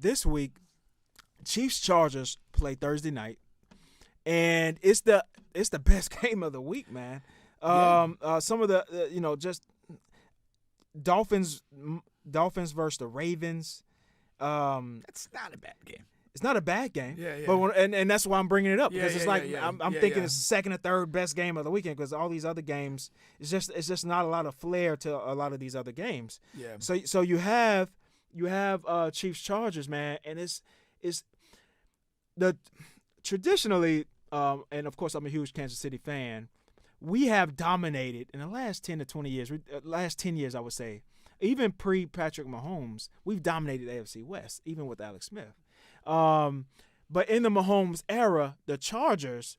this week, Chiefs Chargers play Thursday night, and it's the best game of the week, man. Some of the just Dolphins versus the Ravens. That's not a bad game. It's not a bad game. Yeah. But and that's why I'm bringing it up because it's like yeah. I'm thinking it's the second or third best game of the weekend because all these other games it's just not a lot of flair to a lot of these other games. Yeah. So you have Chiefs Chargers, man, and it's the traditionally and of course I'm a huge Kansas City fan. We have dominated in the last 10 to 20 years. Last 10 years, I would say, even pre Patrick Mahomes, we've dominated AFC West, even with Alex Smith. But in the Mahomes era, the Chargers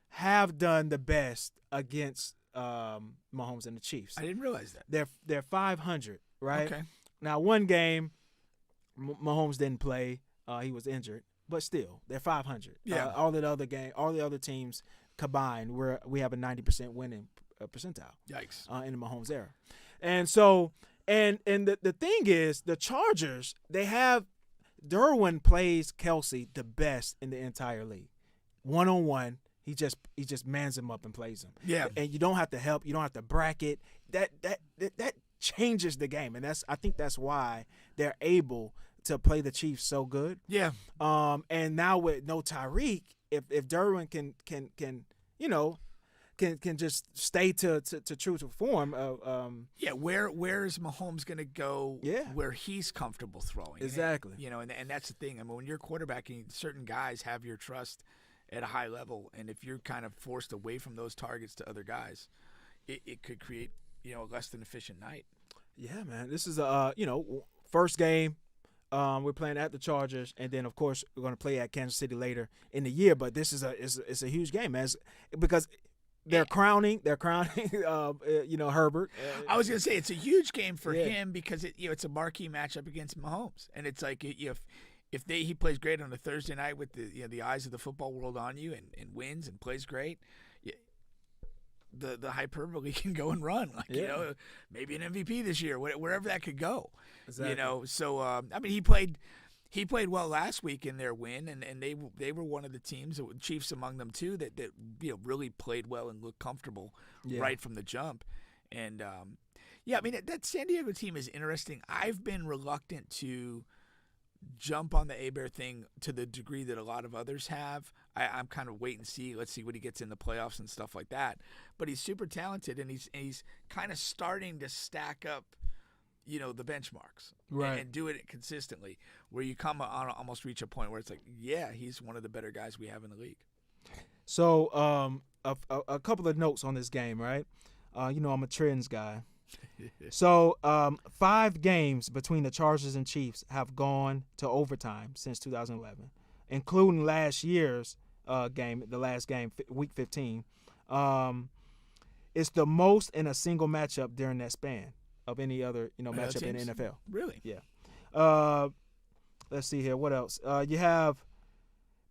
have done the best against Mahomes and the Chiefs. I didn't realize that. They're 500, right? Okay. Now, one game, Mahomes didn't play; he was injured, but still, they're 500. Yeah. All the other teams combined, we have a 90% winning percentile. Yikes. In the Mahomes era, and so and the thing is, the Chargers they have. Derwin plays Kelsey the best in the entire league. 1-on-1, he just mans him up and plays him. Yeah. And you don't have to help, you don't have to bracket. That changes the game, and I think that's why they're able to play the Chiefs so good. Yeah. And now with no Tyreek, if Derwin can just stay to true to form. Where is Mahomes going to go? Yeah. Where he's comfortable throwing. Exactly. And that's the thing. I mean, when you're quarterbacking, certain guys have your trust at a high level, and if you're kind of forced away from those targets to other guys, it could create a less than efficient night. Yeah, man. This is first game. We're playing at the Chargers, and then of course we're going to play at Kansas City later in the year. But this is a huge game, man, because. They're crowning, Herbert. I was gonna say it's a huge game for him because it's a marquee matchup against Mahomes, and it's like if he plays great on a Thursday night with the eyes of the football world on you and wins and plays great, the hyperbole can go and run maybe an MVP this year, wherever that could go. Exactly. So I mean he played well last week in their win, and they were one of the teams, Chiefs among them too, that really played well and looked comfortable right from the jump. And I mean that San Diego team is interesting. I've been reluctant to jump on the Hebert thing to the degree that a lot of others have. I'm kind of wait and see. Let's see what he gets in the playoffs and stuff like that. But he's super talented, and he's kind of starting to stack up the benchmarks, right, and do it consistently, where you come on almost reach a point where it's like, he's one of the better guys we have in the league. So a couple of notes on this game, right? I'm a trends guy. So 5 games between the Chargers and Chiefs have gone to overtime since 2011, including last year's game, the last game, Week 15. It's the most in a single matchup during that span of any other matchup in the NFL. Really? Yeah. Let's see here. What else? You have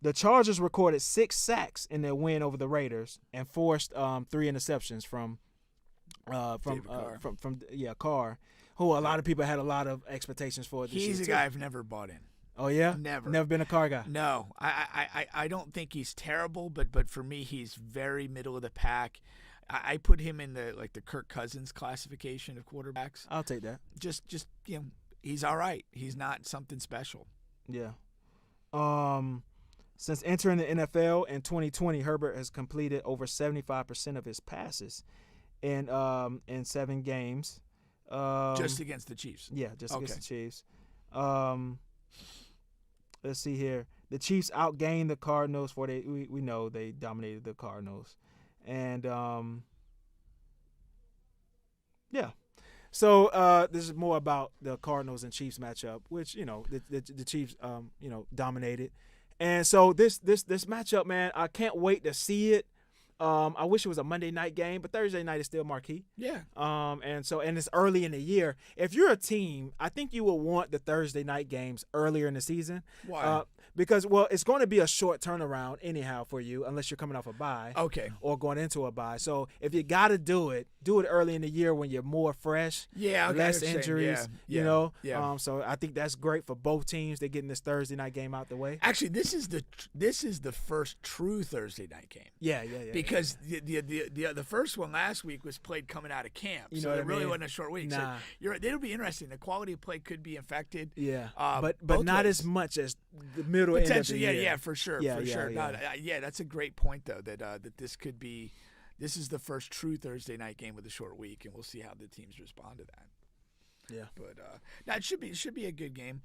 the Chargers recorded 6 sacks in their win over the Raiders and forced 3 interceptions from Carr, who a lot of people had a lot of expectations for this year. He's a guy I've never bought in. Oh yeah, never been a Carr guy. No, I don't think he's terrible, but for me he's very middle of the pack. I put him in the Kirk Cousins classification of quarterbacks. I'll take that. Just he's all right. He's not something special. Yeah. Since entering the NFL in 2020, Herbert has completed over 75% of his passes in 7 games. Just against the Chiefs. Yeah, just against the Chiefs. Let's see here. The Chiefs outgained the Cardinals we know they dominated the Cardinals. And so this is more about the Cardinals and Chiefs matchup, which the Chiefs dominated. And so this matchup, man, I can't wait to see it. I wish it was a Monday night game, but Thursday night is still marquee. Yeah. And it's early in the year. If you're a team, I think you will want the Thursday night games earlier in the season. Why? Because, well, it's going to be a short turnaround anyhow for you, unless you're coming off a bye. Okay. Or going into a bye. So if you got to do it early in the year when you're more fresh. Yeah. Okay, less injuries. Yeah. You know. Yeah. So I think that's great for both teams. They're getting this Thursday night game out the way. Actually, this is the first true Thursday night game. Yeah. Because the first one last week was played coming out of camp, You know so what it I really mean? wasn't a short week. Nah. So it'll be interesting. The quality of play could be affected. Yeah. Both But not ways. as much as the middle end of the Potentially, year. yeah, for sure, Yeah, for yeah, sure. yeah. No, that's a great point though. That this could be, this is the first true Thursday night game with a short week, and we'll see how the teams respond to that. Yeah. But no, it should be a good game.